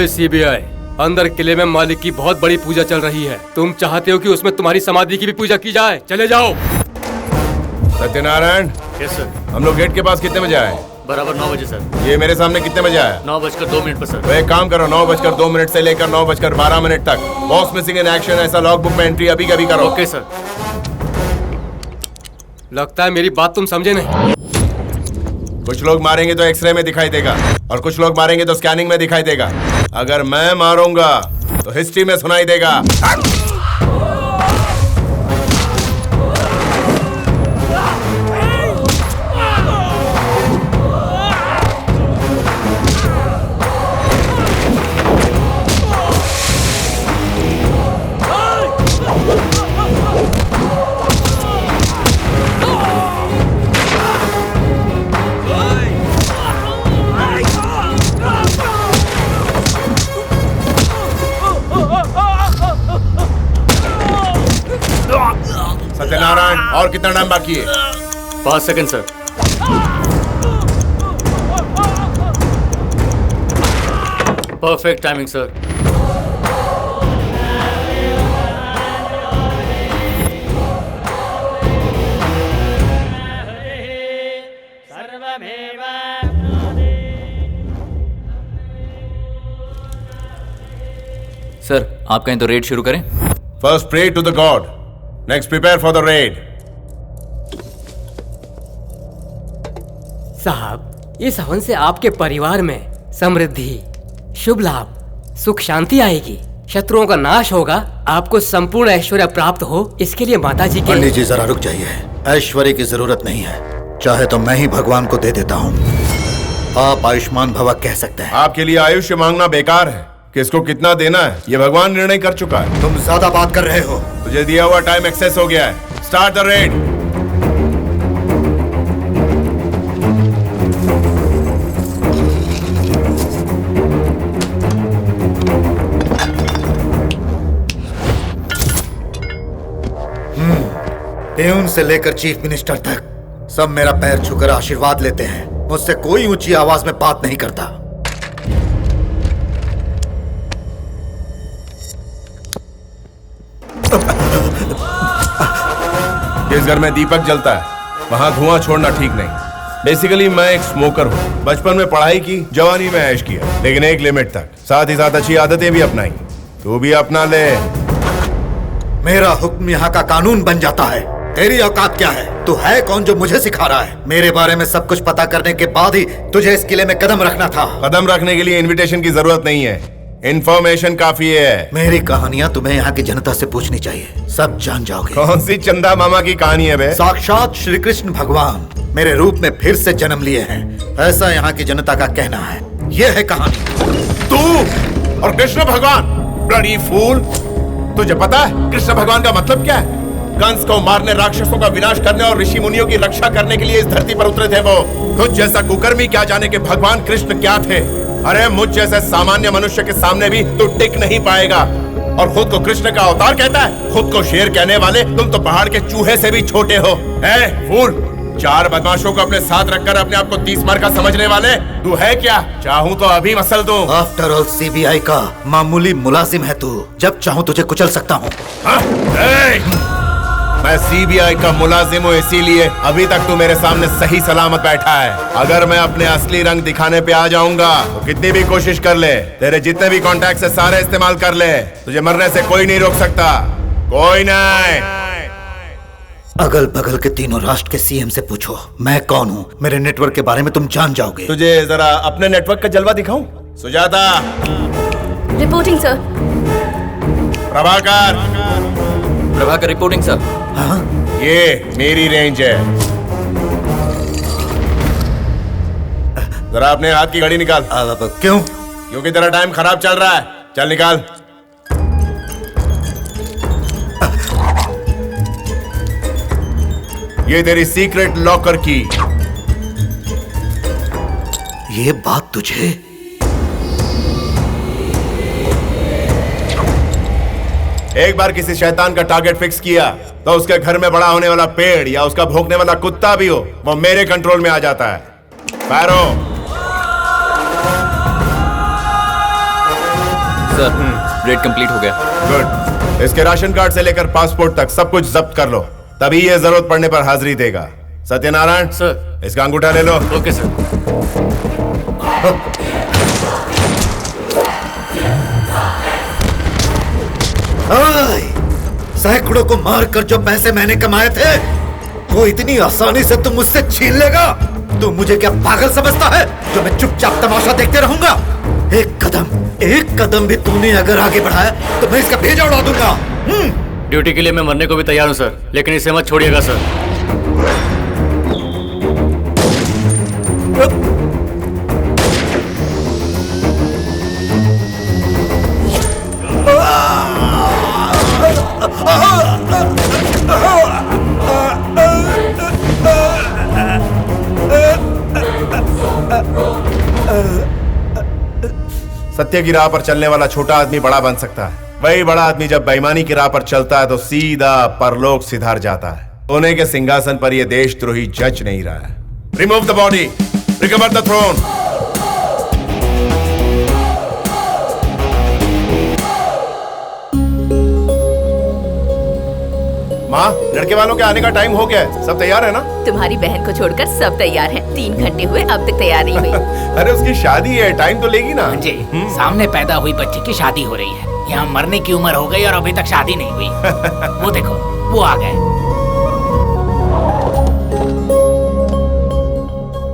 CBI, अंदर किले में मालिक की बहुत बड़ी पूजा चल रही है। तुम चाहते हो कि उसमें तुम्हारी समाधि की भी पूजा की जाए? चले जाओ। सत्यनारायण। Yes sir. हम लोग गेट के पास कितने बजे आए? बराबर 9 बजे सर। ये मेरे सामने कितने बजे आया? 9:02 पर सर। तो एक काम करो, 9:02 से लेकर 9:12 तक बॉस मिसिंग इन एक्शन ऐसा लॉग बुक में एंट्री अभी कभी करो। Okay sir. लगता है मेरी बात तुम समझे नहीं। कुछ लोग मारेंगे तो एक्सरे में दिखाई देगा और कुछ लोग मारेंगे तो स्कैनिंग में दिखाई देगा। अगर मैं मारूंगा तो हिस्ट्री में सुनाई देगा। सत्यनारायण, और कितना टाइम बाकी है? 5 second sir. Perfect timing sir. Sir, आप कहें तो रेड शुरू करें? First pray to the god, next prepare for the raid. साहब, इस हवन से आपके परिवार में समृद्धि, शुभ लाभ, सुख शांति आएगी, शत्रुओं का नाश होगा, आपको संपूर्ण ऐश्वर्य प्राप्त हो। इसके लिए माताजी के... पंडित जी जरा रुक जाइए। ऐश्वर्य की जरूरत नहीं है, चाहे तो मैं ही भगवान को दे देता हूँ। आप आयुष्मान भव कह सकते हैं। आपके लिए आयुष्य मांगना बेकार है। किसको कितना देना है ये भगवान निर्णय कर चुका है। तुम ज्यादा बात कर रहे हो। तुझे दिया हुआ टाइम एक्सेस हो गया है। Start the red. प्यून से लेकर चीफ मिनिस्टर तक सब मेरा पैर छूकर आशीर्वाद लेते हैं। मुझसे कोई ऊंची आवाज में बात नहीं करता। जिस घर में दीपक जलता है वहां धुआं छोड़ना ठीक नहीं। बेसिकली मैं एक स्मोकर हूँ। बचपन में पढ़ाई की, जवानी में ऐश किया, लेकिन एक लिमिट तक। साथ ही साथ अच्छी आदतें भी अपनाई। तू भी अपना ले। मेरा हुक्म यहाँ का कानून बन जाता है। तेरी औकात क्या है? तू है कौन जो मुझे सिखा रहा है? मेरे बारे में सब कुछ पता करने के बाद ही तुझे इस किले में कदम रखना था। कदम रखने के लिए इनविटेशन की जरूरत नहीं है, इन्फॉर्मेशन काफी है। मेरी कहानियाँ तुम्हें यहाँ की जनता से पूछनी चाहिए, सब जान जाओगे। कौन सी चंदा मामा की कहानी है बे? साक्षात श्री कृष्ण भगवान मेरे रूप में फिर से जन्म लिए हैं, ऐसा यहाँ की जनता का कहना है। यह है कहानी। तू और कृष्ण भगवान, ब्लडी फूल। तुझे पता है कृष्ण भगवान का मतलब क्या है? कंस को मारने, राक्षसों का विनाश करने और ऋषि मुनियों की रक्षा करने के लिए इस धरती पर उतरे थे वो। तुझ जैसा कुकर्मी क्या जाने कि भगवान कृष्ण क्या थे। अरे मुझ जैसे सामान्य मनुष्य के सामने भी तू टिक नहीं पाएगा। और खुद को कृष्ण का अवतार कहता है। खुद को शेर कहने वाले तुम तो पहाड़ के चूहे से भी छोटे हो। ए फूल, 4 बदमाशों को अपने साथ रखकर अपने आप को 30 मार का समझने वाले तू है क्या? चाहूं तो अभी मसल दूं। आफ्टर ऑल सीबीआई का मामूली मुलाजिम है तू। जब चाहूं तुझे कुचल सकता हूँ। मैं सीबीआई का मुलाजिम हूँ, इसीलिए अभी तक तू मेरे सामने सही सलामत बैठा है। अगर मैं अपने असली रंग दिखाने पे आ जाऊंगा तो कितनी भी कोशिश कर ले, तेरे जितने भी कॉन्टैक्ट है सारे इस्तेमाल कर ले, तुझे मरने से कोई नहीं रोक सकता। कोई नहीं। अगल बगल के तीनों राष्ट्र के सीएम से पूछो मैं कौन हूँ। मेरे नेटवर्क के बारे में तुम जान जाओगे। तुझे जरा अपने नेटवर्क का जलवा दिखाऊं? Sujata. Reporting sir. Prabhakar reporting sir. हाँ? ये मेरी रेंज है। जरा अपने हाथ की घड़ी निकाल। क्यों? क्योंकि तेरा टाइम खराब चल रहा है। चल निकाल। ये तेरी सीक्रेट लॉकर की। ये बात तुझे? एक बार किसी शैतान का टारगेट फिक्स किया तो उसके घर में बड़ा होने वाला पेड़ या उसका भौंकने वाला कुत्ता भी हो, वो मेरे कंट्रोल में आ जाता है। पैरो। सर रेड कंप्लीट हो गया। गुड। इसके राशन कार्ड से लेकर पासपोर्ट तक सब कुछ जब्त कर लो, तभी ये जरूरत पड़ने पर हाजिरी देगा। सत्यनारायण सर। इसका अंगूठा ले लो। Okay sir. सैकड़ों को मारकर जो पैसे मैंने कमाए थे वो इतनी आसानी से तुम मुझसे छीन लेगा? तू मुझे क्या पागल समझता है जो मैं चुपचाप तमाशा देखते रहूंगा? एक कदम भी तूने अगर आगे बढ़ाया तो मैं इसका भेजा उड़ा दूंगा। ड्यूटी के लिए मैं मरने को भी तैयार हूँ सर, लेकिन इसे मत छोड़िएगा सर। सत्य की राह पर चलने वाला छोटा आदमी बड़ा बन सकता है, वही बड़ा आदमी जब बेईमानी की राह पर चलता है तो सीधा परलोक सिधार जाता है। सोने के सिंहासन पर यह देशद्रोही जज नहीं रहा है। Remove the body, recover the throne. माँ, लड़के वालों के आने का टाइम हो गया है, सब तैयार है ना? तुम्हारी बहन को छोड़कर सब तैयार हैं। 3 घंटे हुए अब तक तैयार नहीं हुई। अरे उसकी शादी है, टाइम तो लेगी ना। जी, सामने पैदा हुई बच्ची की शादी हो रही है। यहाँ मरने की उम्र हो गई और अभी तक शादी नहीं हुई। वो देखो, वो आ गए।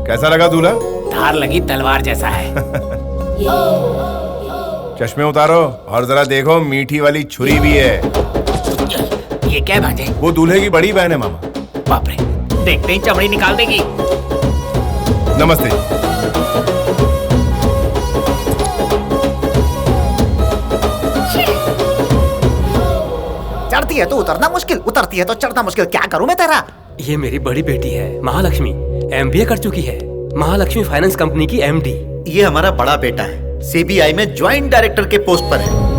कैसा लगा दूल्हा? धार लगी तलवार जैसा है। चश्मे उतारो और जरा देखो, मीठी वाली छुरी भी है। ये क्या है भांजे? वो दूल्हे की बड़ी बहन है मामा। बाप रे, देखते ही चमड़ी निकाल देगी। नमस्ते। चढ़ती है तो उतरना मुश्किल, उतरती है तो चढ़ना मुश्किल। क्या करूं मैं तेरा? ये मेरी बड़ी बेटी है महालक्ष्मी, MBA कर चुकी है। महालक्ष्मी फाइनेंस कंपनी की MD। ये हमारा बड़ा बेटा है, CBI में ज्वाइंट डायरेक्टर के पोस्ट पर है।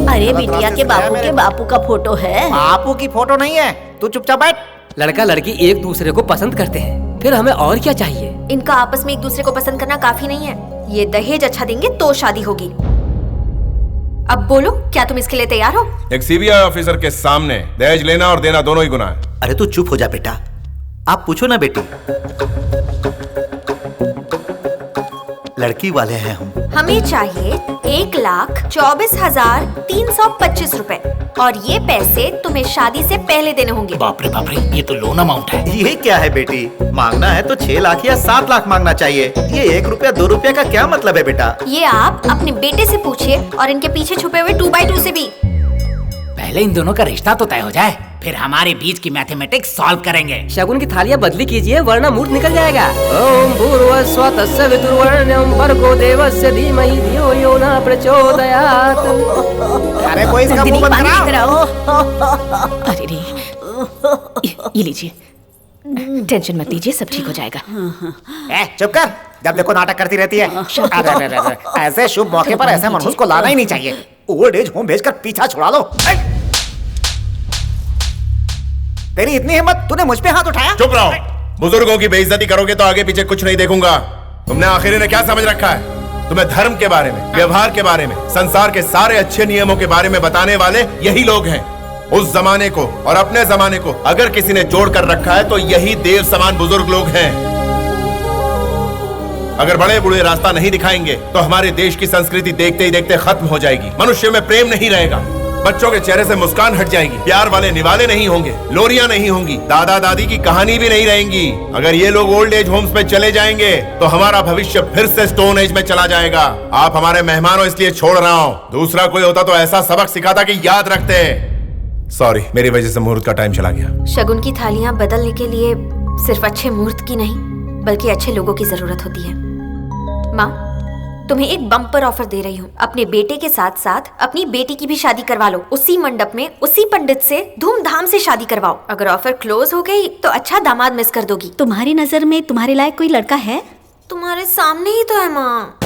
अरे बिटिया के बापू का फोटो है। बापू की फोटो नहीं है, तू चुपचाप बैठ। लड़का लड़की एक दूसरे को पसंद करते हैं, फिर हमें और क्या चाहिए? इनका आपस में एक दूसरे को पसंद करना काफी नहीं है। ये दहेज अच्छा देंगे तो शादी होगी। अब बोलो, क्या तुम इसके लिए तैयार हो? एक CBI ऑफिसर के सामने दहेज लेना और देना दोनों ही गुनाह है। अरे तू चुप हो जा बेटा, आप पूछो ना बेटी। लड़की वाले हैं हम। हमें चाहिए 1,24,325 रुपए और ये पैसे तुम्हें शादी से पहले देने होंगे। बाप रे, ये तो लोन अमाउंट है। ये क्या है बेटी, मांगना है तो 6 लाख या 7 लाख मांगना चाहिए। ये 1 रुपया 2 रुपया का क्या मतलब है बेटा? ये आप अपने बेटे से पूछिए और इनके पीछे छुपे हुए 2x2 से भी। पहले इन दोनों का रिश्ता तो तय हो जाए, फिर हमारे बीच की मैथमेटिक्स सॉल्व करेंगे। शगुन की थालियां बदली कीजिए वरना मूड निकल जाएगा। ओम भूर्भुवस्सुः तस्य वितुर्वरेण्यं भर्गो देवस्य धीमहि धियो यो न प्रचोदयात्। अरे कोई इसका मुंह बंद कराओ। अरे रे, ये लीजिए, टेंशन मत लीजिए, सब ठीक हो जाएगा। चुप कर, जब देखो नाटक करती रहती है। अरे, ऐसे शुभ मौके पर ऐसे मनहूस को लाना ही नहीं चाहिए। ओल्ड एज होम भेजकर पीछा छुड़ा लो। तेरी इतनी हिम्मत, तूने मुझ पे हाथ उठाया? चुप रहो, बुजुर्गों की बेइज्जती करोगे तो आगे पीछे कुछ नहीं देखूंगा। तुमने आखिरी ने क्या समझ रखा है? तुम्हें धर्म के बारे में, व्यवहार के बारे में, संसार के सारे अच्छे नियमों के बारे में बताने वाले यही लोग हैं। उस जमाने को और अपने जमाने को अगर किसी ने जोड़ कर रखा है तो यही देव समान बुजुर्ग लोग हैं। अगर बड़े बूढ़े रास्ता नहीं दिखाएंगे तो हमारे देश की संस्कृति देखते ही देखते खत्म हो जाएगी। मनुष्य में प्रेम नहीं रहेगा, बच्चों के चेहरे से मुस्कान हट जाएगी, प्यार वाले निवाले नहीं होंगे, लोरियां नहीं होंगी, दादा दादी की कहानी भी नहीं रहेंगी। अगर ये लोग ओल्ड एज होम्स में चले जाएंगे तो हमारा भविष्य फिर से स्टोन एज में चला जाएगा। आप हमारे मेहमान हो इसलिए छोड़ रहा हूँ, दूसरा कोई होता तो ऐसा सबक सिखाता कि याद रखते। सॉरी, मेरी वजह से मुहूर्त का टाइम चला गया। शगुन की थालियां बदलने के लिए सिर्फ अच्छे मुहूर्त की नहीं बल्कि अच्छे लोगों की जरूरत होती है। माँ, तुम्हें एक बम्पर ऑफर दे रही हूँ। अपने बेटे के साथ साथ अपनी बेटी की भी शादी करवा लो। उसी मंडप में उसी पंडित से धूमधाम से शादी करवाओ। अगर ऑफर क्लोज हो गई तो अच्छा दामाद मिस कर दोगी। तुम्हारी नजर में तुम्हारे लायक कोई लड़का है? तुम्हारे सामने ही तो है माँ।